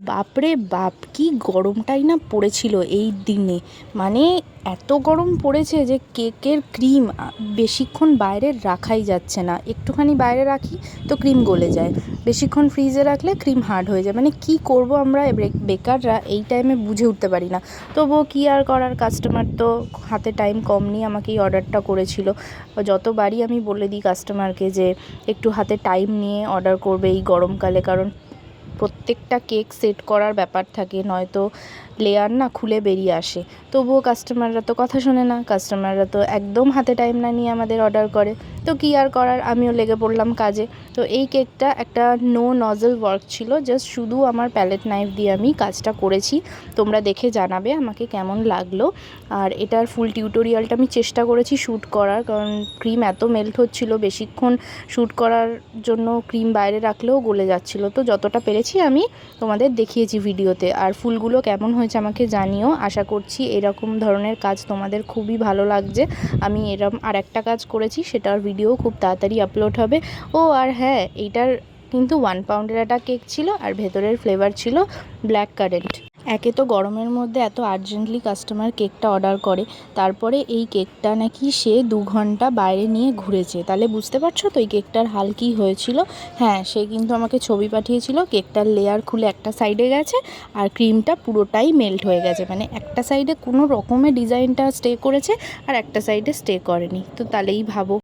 বাপরে বাপ, কি গরমটাই না পড়েছিল এই দিনে। মানে এত গরম পড়েছে যে কেকের ক্রিম বেশিক্ষণ বাইরে রাখাই যাচ্ছে না। একটুখানি বাইরে রাখি তো ক্রিম গলে যায়, বেশিক্ষণ ফ্রিজে রাখলে ক্রিম হার্ড হয়ে যায়। মানে কি করব আমরা বেকাররা এই টাইমে বুঝে উঠতে পারি না। তবুও কি আর করার, কাস্টমার তো হাতে টাইম কম নিয়ে আমাকে এই অর্ডারটা করেছিল। যতবারই আমি বলে দিই কাস্টমারকে যে একটু হাতে টাইম নিয়ে অর্ডার করবে এই গরমকালে, কারণ প্রত্যেকটা কেক সেট করার ব্যাপার থাকে, নয়তো লেয়ার না খুলে বেরিয়ে আসে। তবুও কাস্টমাররা তো কথা শোনে না, কাস্টমাররা তো একদম হাতে টাইম না নিয়ে আমাদের অর্ডার করে। তো কী আর করার, আমিও লেগে পড়লাম কাজে। তো এই কেকটা একটা নো নজল ওয়ার্ক ছিল, জাস্ট শুধু আমার প্যালেট নাইফ দিয়ে আমি কাজটা করেছি। তোমরা দেখে জানাবে আমাকে কেমন লাগলো। আর এটার ফুল টিউটোরিয়ালটা আমি চেষ্টা করেছি শ্যুট করার, কারণ ক্রিম এত মেল্ট হচ্ছিল, বেশিক্ষণ শ্যুট করার জন্য ক্রিম বাইরে রাখলেও গলে যাচ্ছিলো। তো যতটা পেরেছি আমি তোমাদের দেখিয়েছি ভিডিওতে। আর ফুলগুলো কেমন হয়েছে আমাকে জানিও। আশা করছি এরকম ধরনের কাজ তোমাদের খুবই ভালো লাগছে। আমি এরকম আর একটা কাজ করেছি, সেটার ভিডিও খুব তাড়াতাড়ি আপলোড হবে। ও আর হ্যাঁ, এইটার কিন্তু 1 পাউন্ডের একটা কেক ছিল, আর ভেতরের ফ্লেভার ছিল ব্ল্যাক কারেন্ট। একে তো গরমের মধ্যে এত আর্জেন্টলি কাস্টমার কেকটা অর্ডার করে, তারপরে এই কেকটা নাকি সে 2 ঘন্টা বাইরে নিয়ে ঘুরেছে। তাহলে বুঝতে পারছো তো এই কেকটার হাল কী হয়েছিল। হ্যাঁ, সে কিন্তু আমাকে ছবি পাঠিয়েছিল, কেকটার লেয়ার খুলে একটা সাইডে গেছে আর ক্রিমটা পুরোটাই মেল্ট হয়ে গেছে। মানে একটা সাইডে কোনো রকমের ডিজাইনটা স্টে করেছে আর একটা সাইডে স্টে করেনি। তো তাহলেই ভাবো।